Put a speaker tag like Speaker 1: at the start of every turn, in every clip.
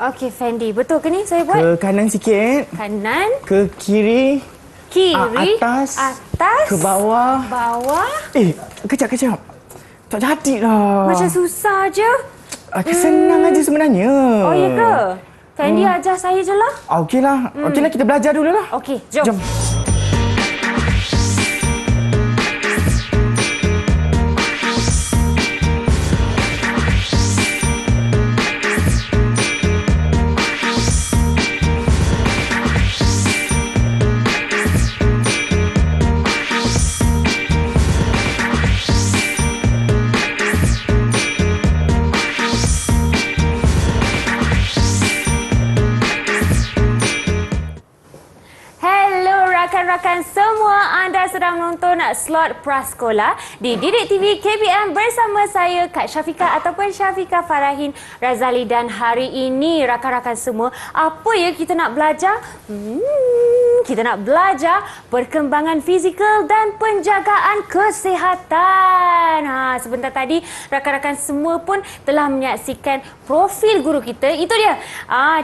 Speaker 1: Okey, Fendi. Betul ke ni saya buat?
Speaker 2: Ke kanan sikit.
Speaker 1: Kanan.
Speaker 2: Ke kiri.
Speaker 1: Kiri.
Speaker 2: Atas.
Speaker 1: Atas.
Speaker 2: Ke bawah.
Speaker 1: Bawah.
Speaker 2: Kejap. Tak jadilah.
Speaker 1: Macam susah je.
Speaker 2: Senang aja sebenarnya.
Speaker 1: Oh, ya ke? Fendi ajar saya je lah.
Speaker 2: Okeylah. Okeylah, kita belajar dulu lah.
Speaker 1: Okey, jom. Rakan-rakan semua, anda sedang menonton slot Prasekolah di Didik TV KBM bersama saya Kak Syafika ataupun Syafika Farahin Razali, dan hari ini rakan-rakan semua, apa ya kita nak belajar? Kita nak belajar perkembangan fizikal dan penjagaan kesihatan. Sebentar tadi rakan-rakan semua pun telah menyaksikan profil guru kita. Itu dia.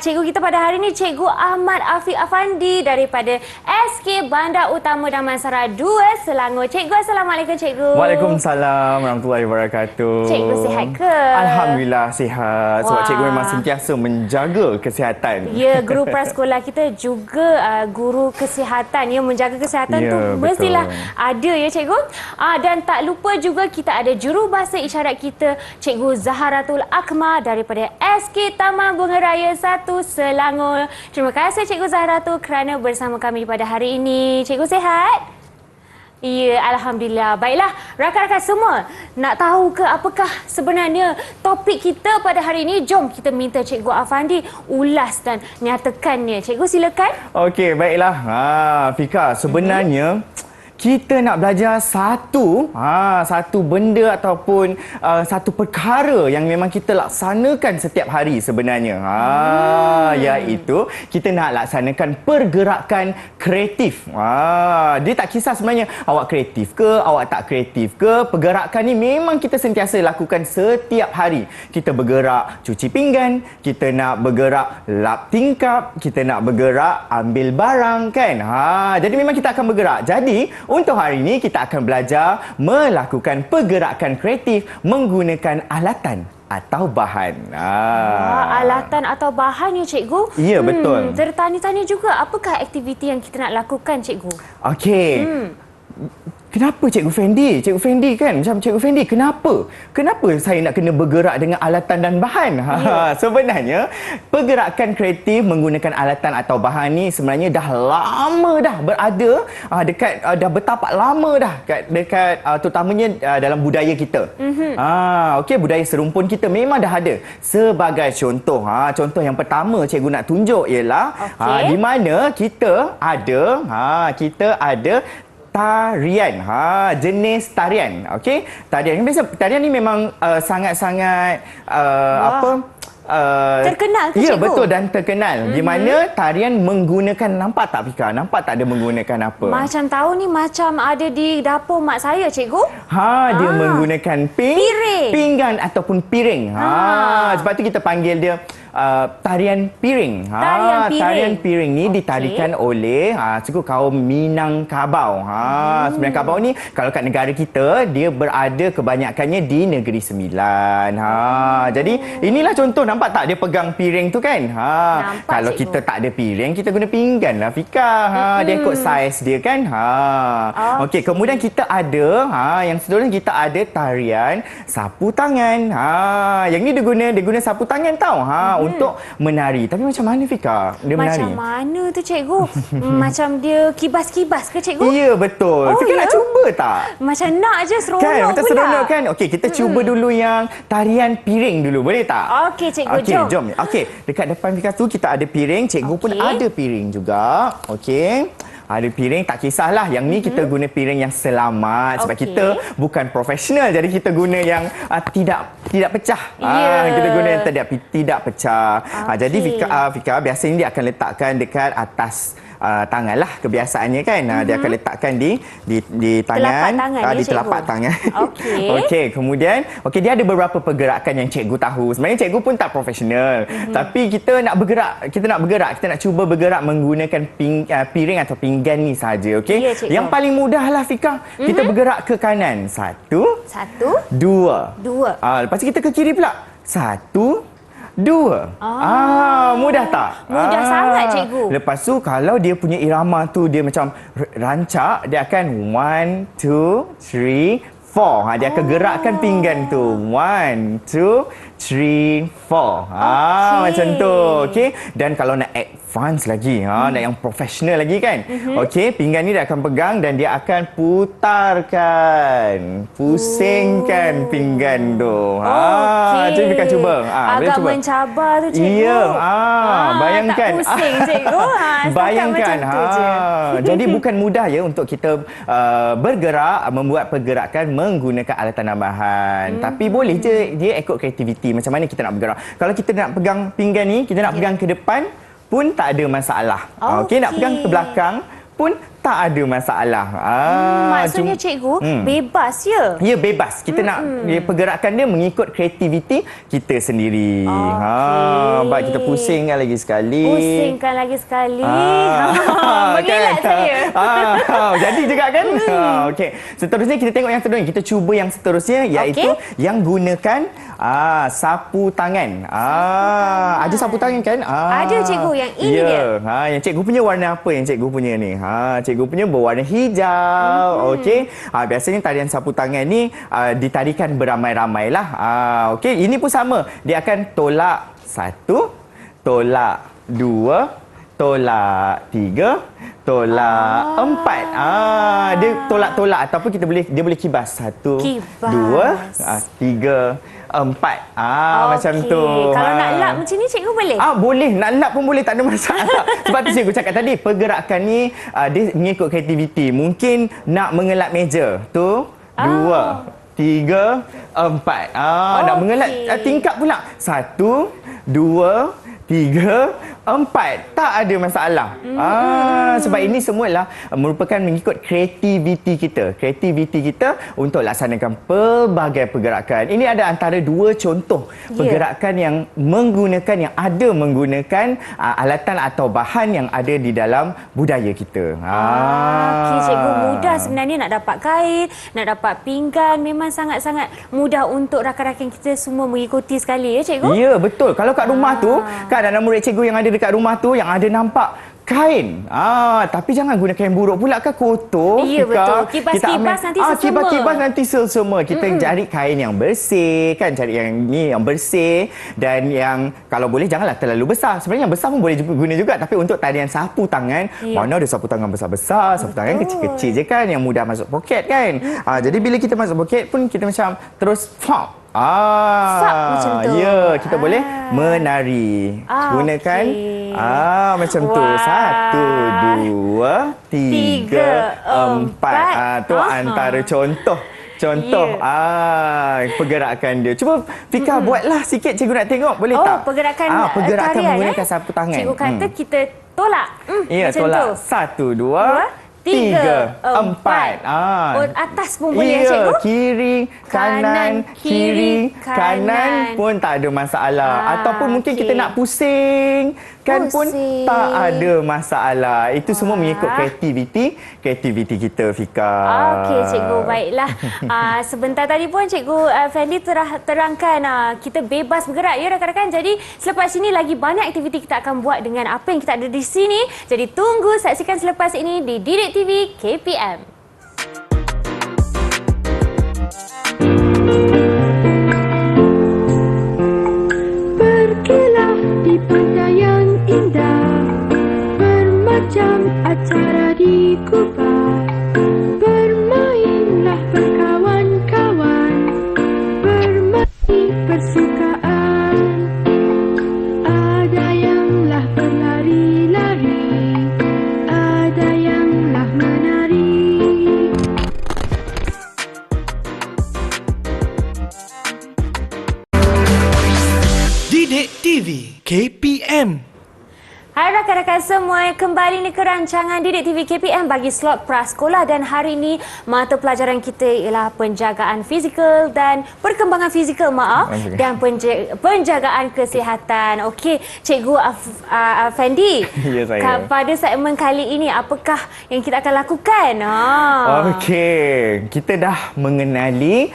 Speaker 1: Cikgu kita pada hari ini, Cikgu Ahmad Afiq Afandi daripada SK Bandar Utama Damansara 2 Selangor. Cikgu, Assalamualaikum Cikgu.
Speaker 2: Waalaikumsalam warahmatullahi wabarakatuh.
Speaker 1: Cikgu sihat ke?
Speaker 2: Alhamdulillah sihat. Sebab cikgu memang sentiasa menjaga kesihatan.
Speaker 1: Ya, guru prasekolah kita juga guru kesihatan. Ya, menjaga kesihatan tu mestilah ada ya Cikgu. Dan tak lupa juga kita ada jurubahasa isyarat kita, Cikgu Zaharatul Akmal daripada SK Taman Bunga Raya 1 Selangor. Terima kasih Cikgu Zaharatul kerana bersama kami pada hari ini. Cikgu sihat? Ya, Alhamdulillah. Baiklah, rakan-rakan semua, nak tahu ke apakah sebenarnya topik kita pada hari ini? Jom kita minta Cikgu Afandi ulas dan nyatakannya. Cikgu, silakan.
Speaker 2: Okey, baiklah. Fika, sebenarnya kita nak belajar satu benda ataupun satu perkara yang memang kita laksanakan setiap hari sebenarnya. Iaitu kita nak laksanakan pergerakan kreatif. Dia tak kisah sebenarnya awak kreatif ke, awak tak kreatif ke, pergerakan ni memang kita sentiasa lakukan setiap hari. Kita bergerak cuci pinggan, kita nak bergerak lap tingkap, kita nak bergerak ambil barang kan. Jadi memang kita akan bergerak. Jadi untuk hari ini kita akan belajar melakukan pergerakan kreatif menggunakan alatan atau bahan.
Speaker 1: Alatan atau bahan ya Cikgu?
Speaker 2: Ya, betul.
Speaker 1: Tertanya-tanya juga, apakah aktiviti yang kita nak lakukan Cikgu?
Speaker 2: Okey. Kenapa Cikgu Fendi? Cikgu Fendi kan? Macam Cikgu Fendi, kenapa? Kenapa saya nak kena bergerak dengan alatan dan bahan? Sebenarnya, pergerakan kreatif menggunakan alatan atau bahan ni sebenarnya dah lama dah berada dah bertapak lama dah dekat terutamanya dalam budaya kita. Okey, budaya serumpun kita memang dah ada. Sebagai contoh, contoh yang pertama Cikgu nak tunjuk ialah di mana kita ada tarian, jenis tarian. Okey, tarian biasa, tarian ni memang sangat-sangat
Speaker 1: terkenal ke
Speaker 2: ya,
Speaker 1: Cikgu?
Speaker 2: betul, dan terkenal. Di mana tarian menggunakan, nampak tak Fika? Nampak tak dia menggunakan apa?
Speaker 1: Macam tahu ni macam ada di dapur mak saya Cikgu.
Speaker 2: Dia menggunakan pinggan ataupun piring. Sebab tu kita panggil dia tarian piring. Tarian piring ni ditarikan oleh suku kaum Minangkabau. Minangkabau ni kalau kat negara kita dia berada kebanyakannya di Negeri Sembilan. Jadi inilah contoh, nampak tak dia pegang piring tu kan? Kalau kita tak ada piring, kita guna pinggan lah Fika. Dia ikut saiz dia kan? Okey, kemudian kita ada yang seterusnya kita ada tarian sapu tangan. Yang ni dia guna sapu tangan tau. Untuk menari. Tapi macam mana Fika dia menari?
Speaker 1: Macam mana tu Cikgu? Macam dia kibas-kibas ke Cikgu?
Speaker 2: Ya, betul. Fika nak cuba tak?
Speaker 1: Macam nak je, seronok
Speaker 2: kan, macam
Speaker 1: pula.
Speaker 2: seronok kan? Okey, kita cuba dulu yang tarian piring dulu. Boleh tak?
Speaker 1: Okey Cikgu,
Speaker 2: jom. Okey, dekat depan Fika tu kita ada piring. Cikgu pun ada piring juga. Okey. Ada piring, tak kisahlah. Yang ni kita guna piring yang selamat. Sebab kita bukan profesional. Jadi kita guna yang tidak pecah. Kita guna yang tidak pecah. Jadi Fika biasanya dia akan letakkan dekat atas tangan lah kebiasaannya kan. Dia akan letakkan di tangan,
Speaker 1: tangan
Speaker 2: di telapak tangan.
Speaker 1: Okey.
Speaker 2: Okey, kemudian dia ada beberapa pergerakan yang cikgu tahu. Sebenarnya cikgu pun tak profesional. Tapi kita nak bergerak, kita nak cuba bergerak menggunakan piring atau pinggan ni saja, okey?
Speaker 1: Ya, cikgu.
Speaker 2: Yang paling mudah lah Fika. Kita bergerak ke kanan. 1 2 lepas tu kita ke kiri pula. 1 2. Mudah tak?
Speaker 1: Mudah sangat, cikgu.
Speaker 2: Lepas tu kalau dia punya irama tu dia macam rancak, dia akan 1 2 3 4. Dia akan gerakkan pinggan tu. 1 2 3 4. Macam tu. Okey. Dan kalau nak advance lagi, nak yang profesional lagi kan. Okey, pinggan ni dia akan pegang dan dia akan putarkan. Pusingkan pinggan tu. Cikgu akan cuba.
Speaker 1: Agak
Speaker 2: cuba.
Speaker 1: mencabar tu, cikgu.
Speaker 2: Ya. Bayangkan.
Speaker 1: Tak pusing, cikgu.
Speaker 2: Bayangkan.
Speaker 1: Macam tu je.
Speaker 2: Jadi bukan mudah ya untuk kita bergerak, membuat pergerakan menggunakan alatan tambahan. Tapi boleh je dia ikut kreativiti macam mana kita nak bergerak. Kalau kita nak pegang pinggan ni, kita nak pegang ke depan pun tak ada masalah. Okey, nak pegang ke belakang pun tak ada masalah.
Speaker 1: Maksudnya cikgu bebas ya?
Speaker 2: Ya, bebas. Kita nak pergerakan dia mengikut kreativiti kita sendiri. Baik, kita pusingkan lagi sekali.
Speaker 1: Mengelak saya.
Speaker 2: Jadi juga kan? Okey. Seterusnya kita tengok yang seterusnya. Kita cuba yang seterusnya iaitu yang gunakan sapu tangan. Ada sapu tangan kan?
Speaker 1: Ada cikgu yang ini dia.
Speaker 2: Yang cikgu punya warna apa yang cikgu punya ni? Cikgu punya berwarna hijau. Okey. Biasanya tarian sapu tangan ni ditarikan beramai-ramai lah. Okey, ini pun sama. Dia akan tolak 1, tolak 2, tolak 3, tolak 4. Dia tolak-tolak ataupun dia boleh kibas. 1 2 3 4. Macam tu.
Speaker 1: Kalau nak lap macam ni cikgu boleh?
Speaker 2: Boleh. Nak lap pun boleh, tak ada masalah. Sebab tu cikgu cakap tadi, pergerakan ni dia mengikut kreativiti. Mungkin nak mengelak meja. Tu 2 3 4. Nak mengelak tingkap pula. 1 2 3 4. Tak ada masalah. Sebab ini semualah merupakan mengikut kreativiti kita. Kreativiti kita untuk laksanakan pelbagai pergerakan. Ini ada antara 2 contoh pergerakan yang menggunakan alatan atau bahan yang ada di dalam budaya kita.
Speaker 1: Okey, cikgu, mudah sebenarnya nak dapat kain, nak dapat pinggan. Memang sangat-sangat mudah untuk rakan-rakan kita semua mengikuti sekali ya, cikgu?
Speaker 2: Ya, betul. Kalau kat rumah tu, kan anak murid cikgu yang ada dekat rumah tu yang ada nampak kain. Tapi jangan guna kain buruk pula kan, kotor.
Speaker 1: Ya, betul. Kibas-kibas nanti sesama.
Speaker 2: Kibas-kibas nanti sesama. Kita cari kain yang bersih kan, cari yang bersih dan yang kalau boleh janganlah terlalu besar. Sebenarnya yang besar pun boleh guna juga, tapi untuk tarian sapu tangan, mana ada sapu tangan besar-besar, sapu tangan kecil-kecil je kan yang mudah masuk poket kan. Jadi bila kita masuk poket pun kita macam terus
Speaker 1: macam tu.
Speaker 2: Ya, kita boleh menari. Gunakan macam tu. 1 2 3 4. Tu antara contoh pergerakan dia. Cuba Fika buatlah sikit, cikgu nak tengok, boleh tak?
Speaker 1: Pergerakan tarian,
Speaker 2: menggunakan sapu tangan.
Speaker 1: Cikgu kata kita tolak.
Speaker 2: Ya,
Speaker 1: macam
Speaker 2: tolak.
Speaker 1: tu.
Speaker 2: 1 2 3 4.
Speaker 1: Atas pun boleh cikgu?
Speaker 2: Kiri, kanan, kiri, kanan pun tak ada masalah. Ataupun mungkin kita nak pusing pun tak ada masalah. Itu semua mengikut kreativiti kita, Fika.
Speaker 1: Okey, cikgu, baiklah. Sebentar tadi pun cikgu Fendi terangkan kita bebas bergerak ya rakan-rakan. Jadi selepas ini lagi banyak aktiviti kita akan buat dengan apa yang kita ada di sini. Jadi tunggu saksikan selepas ini di Didik TV KPM.
Speaker 3: Berkelah di pantai yang indah, bermacam acara di Kuba. Bermainlah berkawan-kawan, bermain persukaan. Ada yanglah berlari-lari, ada yanglah menari.
Speaker 4: Didik TV KPM.
Speaker 1: Hai rakan-rakan semua, kembali ni ke rancangan Didik TV KPM bagi slot prasekolah dan hari ini mata pelajaran kita ialah penjagaan fizikal dan perkembangan fizikal dan penjagaan kesihatan. Okey, Cikgu Afendi.
Speaker 2: Ya, saya.
Speaker 1: Pada segmen kali ini apakah yang kita akan lakukan?
Speaker 2: Okey, kita dah mengenali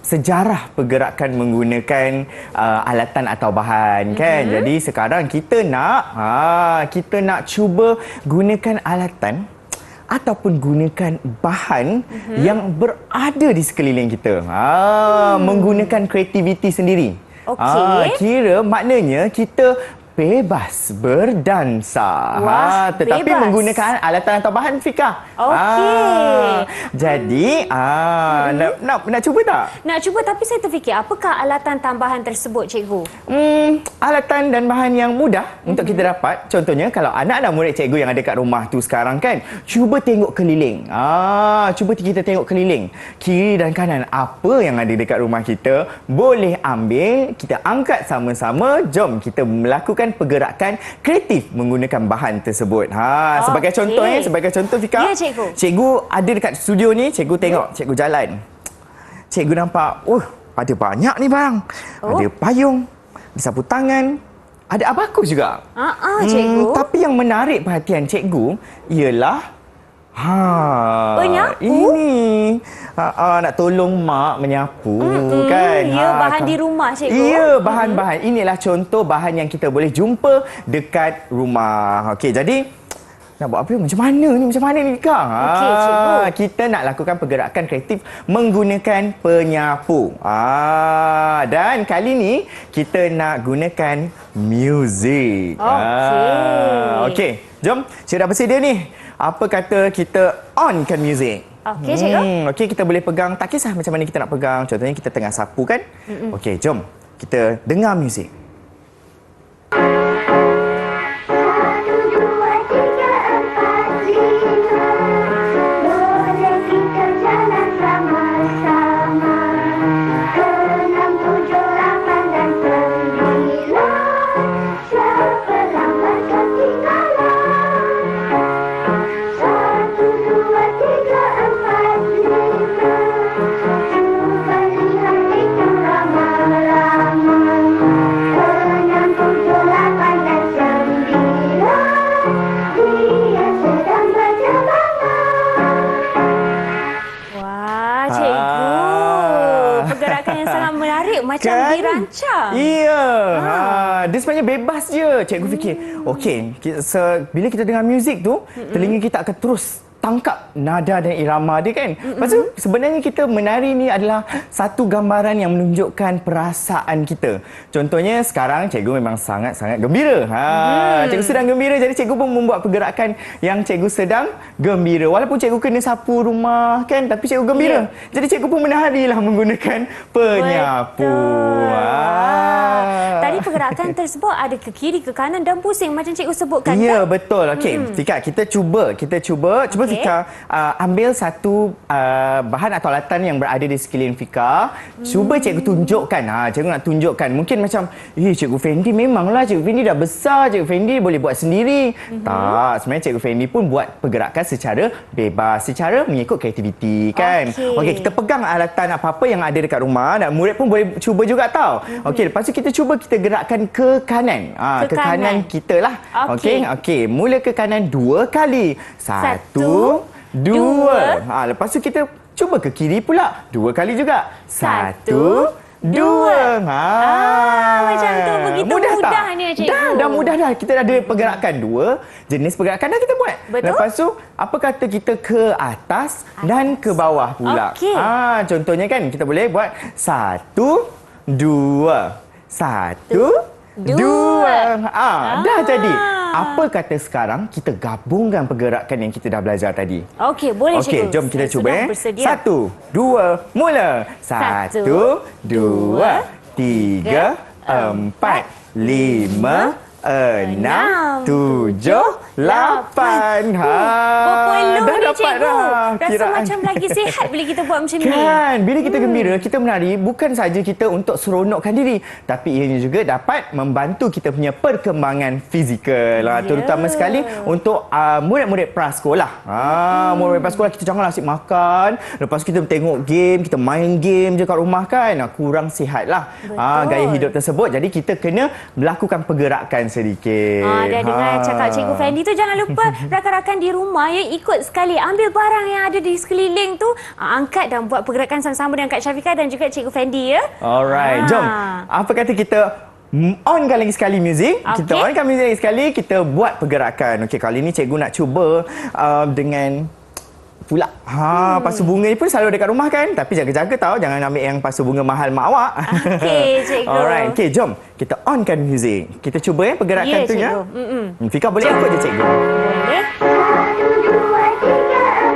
Speaker 2: sejarah pergerakan menggunakan alatan atau bahan kan. Jadi sekarang kita nak cuba gunakan alatan ataupun gunakan bahan yang berada di sekeliling kita. Menggunakan kreativiti sendiri.
Speaker 1: Okey.
Speaker 2: Kira maknanya kita bebas berdansa.
Speaker 1: Wah,
Speaker 2: tetapi
Speaker 1: bebas.
Speaker 2: menggunakan alatan atau bahan Fika.
Speaker 1: Okey.
Speaker 2: Jadi nak cuba tak?
Speaker 1: Nak cuba tapi saya terfikir apakah alatan tambahan tersebut, Cikgu?
Speaker 2: Alatan dan bahan yang mudah untuk kita dapat. Contohnya kalau anak-anak murid cikgu yang ada kat rumah tu sekarang kan, cuba tengok keliling. Cuba kita tengok keliling. Kiri dan kanan apa yang ada dekat rumah kita, boleh ambil, kita angkat sama-sama. Jom kita melakukan pergerakan kreatif menggunakan bahan tersebut. Sebagai contoh Fika.
Speaker 1: Ya, cikgu.
Speaker 2: Cikgu ada dekat studio ni, cikgu tengok, cikgu jalan. Cikgu nampak, ada banyak ni barang. Ada payung, ada sapu tangan, ada abakus juga.
Speaker 1: Cikgu.
Speaker 2: Tapi yang menarik perhatian cikgu ialah
Speaker 1: penyapu?
Speaker 2: Ini nak tolong mak menyapu kan.
Speaker 1: Ya, bahan di rumah, Cikgu.
Speaker 2: Ya, bahan-bahan. Inilah contoh bahan yang kita boleh jumpa dekat rumah. Okey, jadi nak buat apa? Macam mana ni Kak?
Speaker 1: Okey, Cikgu.
Speaker 2: Kita nak lakukan pergerakan kreatif menggunakan penyapu. Dan kali ni kita nak gunakan muzik. Okey, jom. Saya dah bersedia ni. Apa kata kita onkan muzik?
Speaker 1: Okey, Cikgu.
Speaker 2: Okey, kita boleh pegang. Tak kisah macam mana kita nak pegang. Contohnya kita tengah sapu kan? Okey, jom. Kita dengar muzik.
Speaker 1: Macam dirancang.
Speaker 2: Ya. Dia sebenarnya bebas je. Cikgu fikir, okey, bila kita dengar muzik tu, telinga kita akan terus tangkap nada dan irama dia kan. Lepas tu sebenarnya kita menari ni adalah satu gambaran yang menunjukkan perasaan kita. Contohnya sekarang cikgu memang sangat-sangat gembira. Cikgu sedang gembira, jadi cikgu pun membuat pergerakan yang cikgu sedang gembira. Walaupun cikgu kena sapu rumah kan, tapi cikgu gembira. Jadi cikgu pun menarilah menggunakan penyapu.
Speaker 1: Tadi pergerakan tersebut ada ke kiri, ke kanan dan pusing macam cikgu sebutkan.
Speaker 2: Ya, betul. Okey, Fika, kita cuba Fika ambil satu bahan atau alatan yang berada di sekeliling Fika. Cuba cikgu tunjukkan. Cikgu nak tunjukkan. Mungkin macam, Cikgu Fendi memanglah Cikgu Fendi dah besar, Cikgu Fendi boleh buat sendiri. Tak, sebenarnya Cikgu Fendi pun buat pergerakan secara bebas, secara mengikut kreativiti kan. Okey, kita pegang alatan apa-apa yang ada dekat rumah dan murid pun boleh cuba juga tau. Okey, lepas tu kita cuba kita gerakkan ke kanan. Ke kanan kita lah. Okey, mula ke kanan 2 kali. 1, 2. Lepas tu kita cuba ke kiri pula 2 kali juga. 1, 2.
Speaker 1: Macam tu, begitu mudahnya cikgu.
Speaker 2: Dah mudah dah. Kita dah ada pergerakan 2 jenis pergerakan dah kita buat.
Speaker 1: Betul.
Speaker 2: Lepas tu apa kata kita ke atas dan ke bawah pula. Contohnya kan kita boleh buat 1, 2. 1, 2. Dah jadi. Apa kata sekarang kita gabungkan pergerakan yang kita dah belajar tadi?
Speaker 1: Okey, boleh cikgu.
Speaker 2: Okey, jom kita cuba. 1, 2, mula. 1, 2, 3, 4, 5, 6, 7, 8.
Speaker 1: Berpeluh
Speaker 2: Dah dapat
Speaker 1: cikgu.
Speaker 2: dah
Speaker 1: Rasa
Speaker 2: kiraan.
Speaker 1: macam lagi sihat bila kita buat macam ni.
Speaker 2: Kan, bila kita gembira, kita menari bukan saja kita untuk seronokkan diri, tapi ianya juga dapat membantu kita punya perkembangan fizikal. Terutama sekali untuk murid-murid prasekolah. Murid-murid prasekolah, kita janganlah asyik makan, lepas tu kita tengok game, kita main game je kat rumah kan. Kurang sihat lah gaya hidup tersebut. Jadi kita kena melakukan pergerakan sedikit.
Speaker 1: Dah dengar cakap Cikgu Fendi tu, jangan lupa rakan-rakan di rumah ya, ikut sekali ambil barang yang ada di sekeliling tu, angkat dan buat pergerakan sama-sama dengan Kak Syafiqah dan juga Cikgu Fendi ya.
Speaker 2: Alright, jom. Apa kata kita onkan lagi sekali muzik. Kita onkan muzik lagi sekali, kita buat pergerakan. Okey, kali ni cikgu nak cuba dengan pula. Pasu bunga ni pun selalu dekat rumah kan? Tapi jaga-jaga tau, jangan ambil yang pasu bunga mahal mak awak.
Speaker 1: Okey, cikgu.
Speaker 2: Alright, okey, jom. Kita onkan muzik. Kita cuba pergerakan tu ya. Fika boleh ikut je cikgu.
Speaker 1: Boleh.
Speaker 3: 1, 2, 3,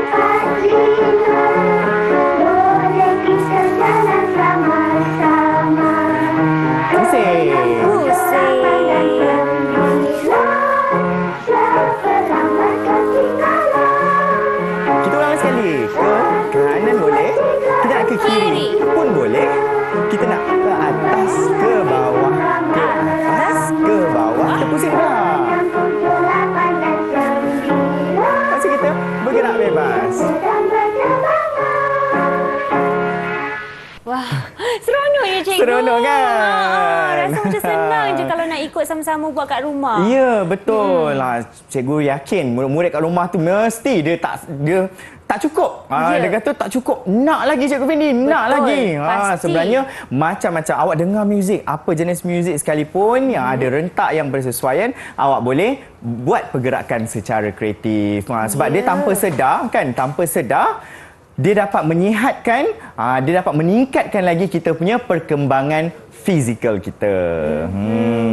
Speaker 3: 4, 5. Boleh kita jalan sama-sama.
Speaker 2: Pusing. Kita ulang sekali. Ke kanan boleh. Kita nak ke kiri pun boleh. Kita nak ke atas, ke bawah. Ke atas, ke bawah. Kita pusing dah. Lepas tu kita bergerak bebas.
Speaker 1: Wah, seronoknya cikgu.
Speaker 2: Seronok kan?
Speaker 1: Rasa macam senang je kalau nak ikut sama-sama buat kat rumah.
Speaker 2: Ya, betul. Cikgu yakin murid-murid kat rumah tu mesti dia tak cukup. Dia kata tak cukup. Nak lagi Cikgu Fendi, nak lagi. Sebenarnya macam-macam awak dengar muzik, apa jenis muzik sekalipun yang ada rentak yang bersesuaian, awak boleh buat pergerakan secara kreatif. Sebab dia tanpa sedar kan, dia dapat menyihatkan, dia dapat meningkatkan lagi kita punya perkembangan fizikal kita.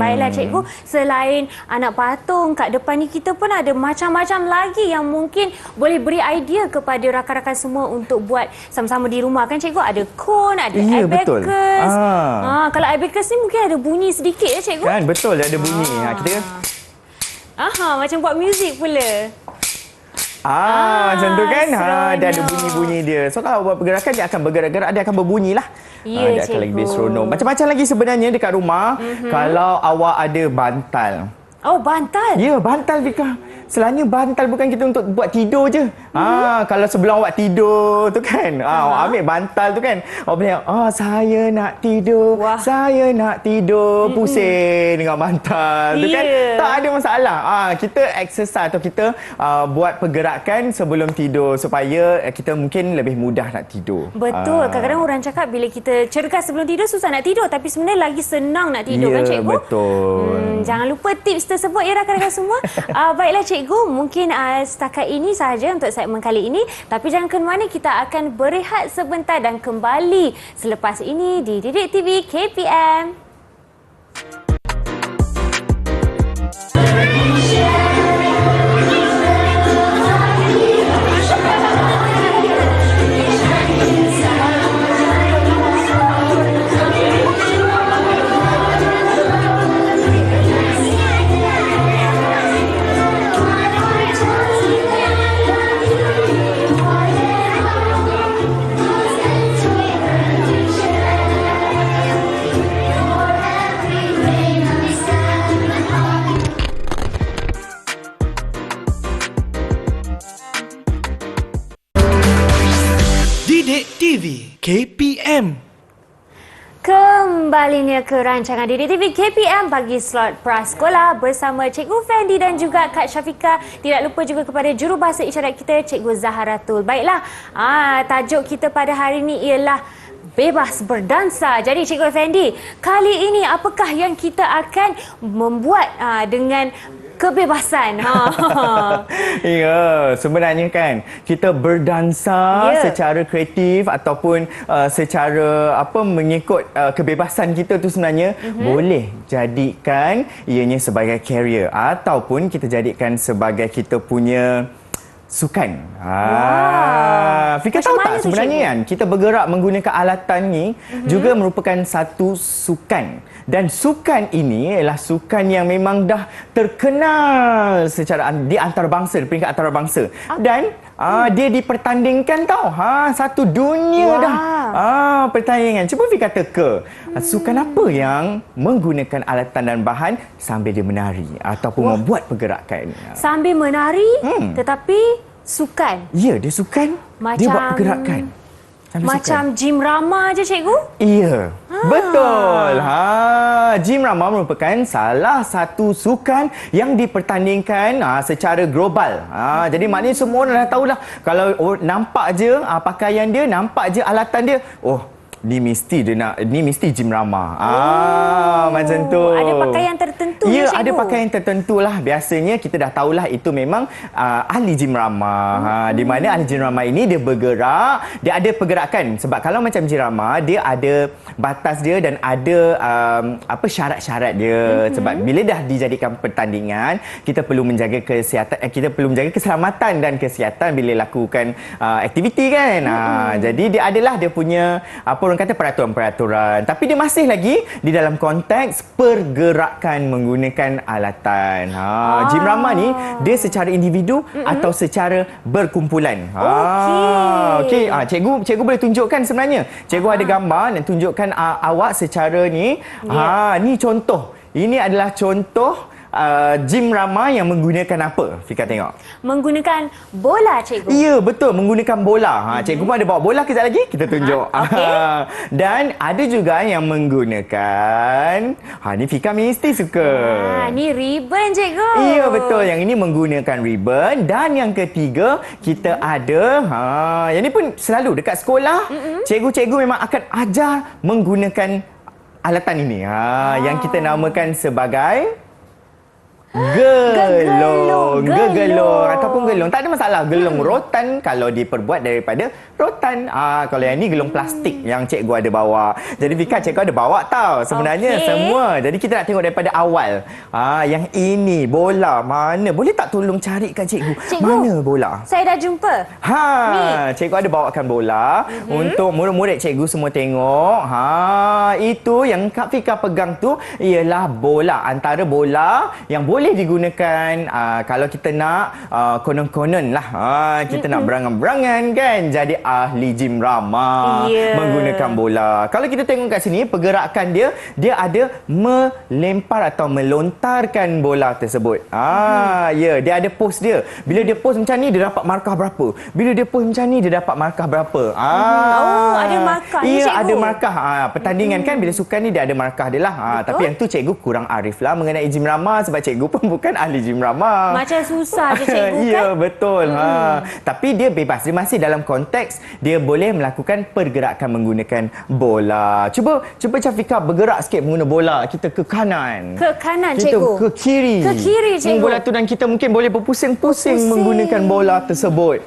Speaker 1: Baiklah cikgu, selain anak patung kat depan ni, kita pun ada macam-macam lagi yang mungkin boleh beri idea kepada rakan-rakan semua untuk buat sama-sama di rumah kan cikgu. Ada cone, ada abacus. Kalau abacus ni mungkin ada bunyi sedikit ya cikgu.
Speaker 2: Kan, betul, dia ada bunyi. Kita
Speaker 1: macam buat muzik pula.
Speaker 2: Macam tu kan. Dia ada bunyi-bunyi dia. So kalau buat pergerakan, dia akan bergerak-gerak, dia akan berbunyi lah.
Speaker 1: Ya,
Speaker 2: dia akan lebih seronok. Macam-macam lagi sebenarnya dekat rumah. Kalau awak ada bantal.
Speaker 1: Oh, bantal?
Speaker 2: Ya, bantal Fika. Selalunya bantal bukan kita untuk buat tidur je. Kalau sebelum awak tidur tu kan, awak ambil bantal tu kan, awak boleh, saya nak tidur, saya nak tidur, pusing dengan bantal tu kan. Tak ada masalah. Kita exercise atau kita buat pergerakan sebelum tidur supaya kita mungkin lebih mudah nak tidur.
Speaker 1: Betul. Kadang-kadang orang cakap bila kita cergas sebelum tidur susah nak tidur, tapi sebenarnya lagi senang nak tidur kan cikgu?
Speaker 2: Betul.
Speaker 1: Jangan lupa tips tersebut ya rakan-rakan semua. Baiklah cikgu, mungkin setakat ini sahaja untuk segmen kali ini. Tapi jangan ke mana, kita akan berehat sebentar dan kembali selepas ini di Didik TV KPM.
Speaker 4: Didik TV KPM.
Speaker 1: Kembalinya ke rancangan Didik TV KPM bagi slot prasekolah bersama Cikgu Fendi dan juga Kak Syafiqah. Tidak lupa juga kepada jurubahasa isyarat kita, Cikgu Zaharatul. Baiklah, tajuk kita pada hari ini ialah bebas berdansa. Jadi Cikgu Fendi, kali ini apakah yang kita akan membuat dengan kebebasan?
Speaker 2: Ya, sebenarnya kan kita berdansa secara kreatif ataupun secara mengikut kebebasan kita tu sebenarnya boleh jadikan ianya sebagai career ataupun kita jadikan sebagai kita punya sukan. Fika tahu tak sebenarnya kan kita bergerak menggunakan alatan ni juga merupakan satu sukan. Dan sukan ini ialah sukan yang memang dah terkenal secara di antarabangsa, di peringkat antarabangsa. Dan Dia dipertandingkan tau. Satu dunia dah. Pertandingan. Cuba Fika teka. Sukan apa yang menggunakan alatan dan bahan sambil dia menari ataupun membuat pergerakan?
Speaker 1: Sambil menari tetapi sukan.
Speaker 2: Ya, dia sukan. Dia buat pergerakan.
Speaker 1: Macam gym rama je cikgu?
Speaker 2: Iya, betul. Gym rama merupakan salah satu sukan yang dipertandingkan secara global. Jadi maknanya semua orang dah tahulah. Kalau nampak je pakaian dia, nampak je alatan dia. Ni mesti gym rama. Macam tu.
Speaker 1: Ada pakaian tertentu
Speaker 2: ya,
Speaker 1: cikgu?
Speaker 2: Ada pakaian tertentu lah. Biasanya kita dah tahulah itu memang ahli gym rama. Di mana ahli gym rama ini dia bergerak, dia ada pergerakan. Sebab kalau macam gym rama, dia ada batas dia dan ada syarat-syarat dia. Sebab bila dah dijadikan pertandingan, kita perlu menjaga kesihatan, kita perlu menjaga keselamatan dan kesihatan bila lakukan aktiviti kan. Jadi dia adalah dia punya orang kata peraturan-peraturan, tapi dia masih lagi di dalam konteks pergerakan menggunakan alatan. Gym rama ni dia secara individu atau secara berkumpulan. Okey. Cikgu boleh tunjukkan sebenarnya. Cikgu ada gambar dan tunjukkan awak secara ni. Ni contoh. Ini adalah contoh gym rama yang menggunakan apa? Fika tengok.
Speaker 1: Menggunakan bola, cikgu.
Speaker 2: Ya, betul. Menggunakan bola. Cikgu pun ada bawa bola kejap lagi. Kita tunjuk. Dan ada juga yang menggunakan... ni Fika mesti suka.
Speaker 1: Ni ribbon, cikgu.
Speaker 2: Ya, betul. Yang ini menggunakan ribbon. Dan yang ketiga, kita ada... yang ni pun selalu dekat sekolah. Cikgu-cikgu memang akan ajar menggunakan alatan ini. Yang kita namakan sebagai... Gelong ataupun gelong. Tak ada masalah. Gelong rotan kalau diperbuat daripada rotan. Kalau yang ni gelong plastik yang cikgu ada bawa. Jadi Fika, cikgu ada bawa tau sebenarnya semua. Jadi kita nak tengok daripada awal. Yang ini bola mana? Boleh tak tolong carikan cikgu? Mana bola?
Speaker 1: Saya dah jumpa.
Speaker 2: Cikgu ada bawakan bola untuk murid-murid cikgu semua tengok. Itu yang Kak Fika pegang tu ialah bola. Antara bola yang boleh digunakan kalau kita nak konon-konon lah kita nak berangan-berangan kan jadi ahli gym rama menggunakan bola. Kalau kita tengok kat sini pergerakan dia ada melempar atau melontarkan bola tersebut. Dia ada pose dia. Bila dia pose macam ni dia dapat markah berapa. Bila dia pose macam ni dia dapat markah berapa.
Speaker 1: Ada markah ni,
Speaker 2: cikgu.
Speaker 1: cikgu.
Speaker 2: Ada markah. Pertandingan kan bila sukan ni dia ada markah dia lah. Tapi yang tu cikgu kurang arif lah mengenai gym rama sebab cikgu pun bukan ahli gym rama.
Speaker 1: Macam susah je cikgu kan?
Speaker 2: Ya, betul. Tapi dia bebas. Dia masih dalam konteks dia boleh melakukan pergerakan menggunakan bola. Cuba Fika bergerak sikit menggunakan bola. Kita ke kanan.
Speaker 1: Ke kanan,
Speaker 2: kita
Speaker 1: cikgu.
Speaker 2: ke kiri.
Speaker 1: Ke kiri, cikgu.
Speaker 2: Bola tu dan kita mungkin boleh berpusing-pusing menggunakan bola tersebut.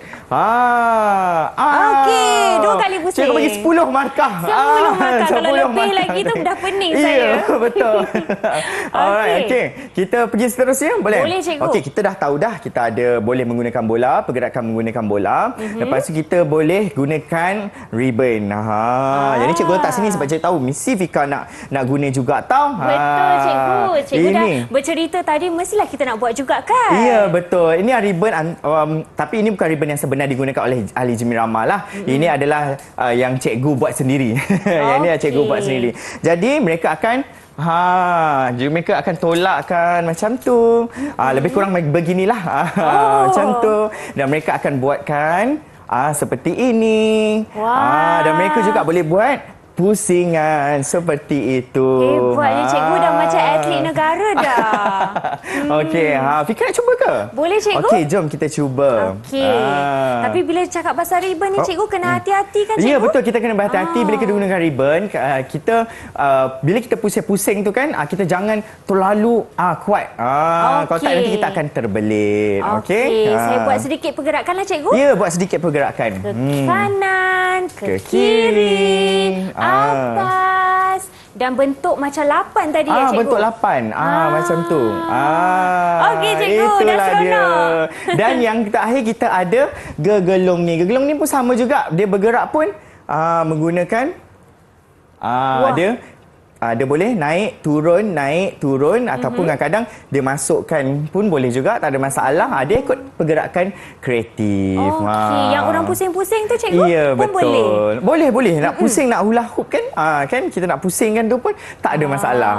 Speaker 1: Okey, 2 kali pusing.
Speaker 2: Cikgu bagi 10 markah.
Speaker 1: 10 markah. Kalau
Speaker 2: 10
Speaker 1: lebih lagi tu dah pening saya.
Speaker 2: Ya, betul. Alright, okey. Kita pergi seterusnya, boleh?
Speaker 1: Boleh, cikgu.
Speaker 2: Okey, kita dah tahu dah kita ada boleh menggunakan bola, pergerakan menggunakan bola. Lepas tu kita boleh gunakan ribbon. Jadi cikgu letak sini sebab cikgu tahu mesti Fika nak guna juga tau.
Speaker 1: Betul, cikgu. Cikgu dah
Speaker 2: ini
Speaker 1: bercerita tadi mestilah kita nak buat juga kan?
Speaker 2: Ya, betul. Ini ribbon tapi ini bukan ribbon yang sebenar digunakan oleh ahli gym rama lah. Ini adalah yang cikgu buat sendiri. Yang ini cikgu buat sendiri. Jadi mereka akan mereka akan tolakkan macam tu. Lebih kurang beginilah. Macam tu. Dan mereka akan buatkan seperti ini. Dan mereka juga boleh buat pusingan seperti itu.
Speaker 1: Hebatnya cikgu dah macam atlet negara dah.
Speaker 2: Okey, Fika nak cuba ke?
Speaker 1: Boleh, cikgu.
Speaker 2: Okey, jom kita cuba.
Speaker 1: Okey. Tapi bila cakap pasal ribbon ni cikgu kena hati-hati kan cikgu?
Speaker 2: Ya, betul, kita kena berhati-hati bila kita gunakan ribbon. Kita bila kita pusing-pusing tu kan, kita jangan terlalu kuat. Kalau tak nanti kita akan terbelit. Okey.
Speaker 1: Saya buat sedikit pergerakan lah cikgu.
Speaker 2: Ya, buat sedikit pergerakan.
Speaker 1: Ke kanan, ke kiri, atas dan bentuk macam 8 tadi ya cikgu.
Speaker 2: Bentuk 8. Macam tu.
Speaker 1: Okey cikgu, dah
Speaker 2: itulah dia.
Speaker 1: seronok.
Speaker 2: Dan yang terakhir kita ada gegelong ni. Gegelong ni pun sama juga. Dia bergerak pun menggunakan dia Dia boleh naik, turun ataupun kadang-kadang dia masukkan pun boleh juga, tak ada masalah. Dia ikut pergerakan kreatif.
Speaker 1: Okey, yang orang pusing-pusing tu cikgu
Speaker 2: Ya,
Speaker 1: pun
Speaker 2: betul. Boleh. Nak pusing, nak hula hoop kan? Kan kita nak pusingkan tu pun tak ada masalah.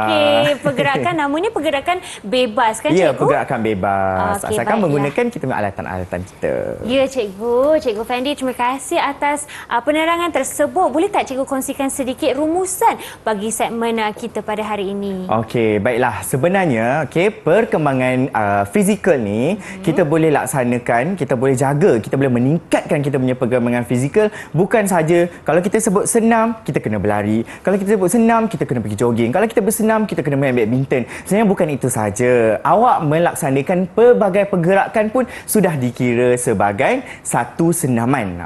Speaker 1: Okey, pergerakan namanya pergerakan bebas kan
Speaker 2: Ya,
Speaker 1: cikgu?
Speaker 2: pergerakan bebas.
Speaker 1: Okey,
Speaker 2: Asalkan
Speaker 1: baiklah.
Speaker 2: menggunakan kita punya alatan-alatan kita.
Speaker 1: Ya cikgu, Cikgu Fendi, terima kasih atas penerangan tersebut. Boleh tak cikgu kongsikan sedikit rumusan bagi segmen kita pada hari ini?
Speaker 2: Okey, baiklah. Sebenarnya, perkembangan fizikal ni kita boleh laksanakan, kita boleh jaga, kita boleh meningkatkan kita punya perkembangan fizikal. Bukan saja kalau kita sebut senam, kita kena berlari. Kalau kita sebut senam, kita kena pergi jogging. Kalau kita bersenam, kita kena main badminton. Sebenarnya bukan itu saja. Awak melaksanakan pelbagai pergerakan pun sudah dikira sebagai satu senaman.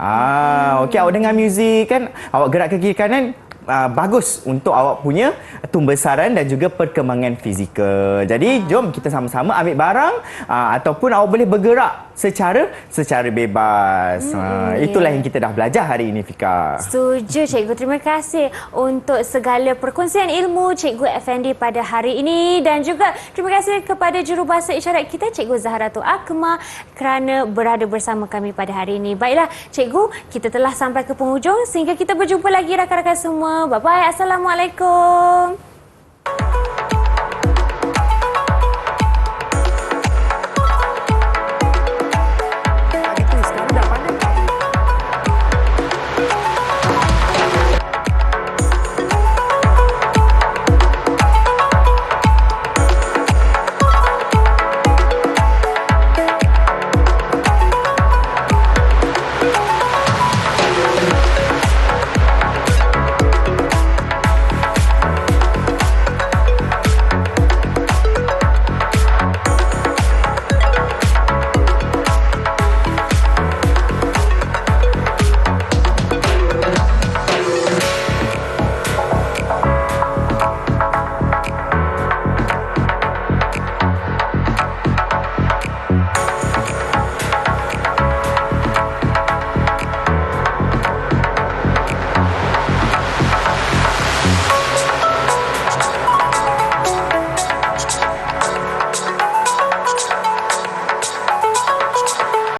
Speaker 2: Okey, awak dengar muzik kan, awak gerak ke kiri kanan, bagus untuk awak punya tumbesaran dan juga perkembangan fizikal. Jadi jom kita sama-sama ambil barang ataupun awak boleh bergerak secara bebas. Itulah yang kita dah belajar hari ini, Fika.
Speaker 1: Setuju cikgu. Terima kasih untuk segala perkongsian ilmu Cikgu Effendi pada hari ini, dan juga terima kasih kepada jurubahasa isyarat kita Cikgu Zahratul Akmal kerana berada bersama kami pada hari ini. Baiklah cikgu, kita telah sampai ke penghujung, sehingga kita berjumpa lagi rakan-rakan semua. Bye-bye. Assalamualaikum.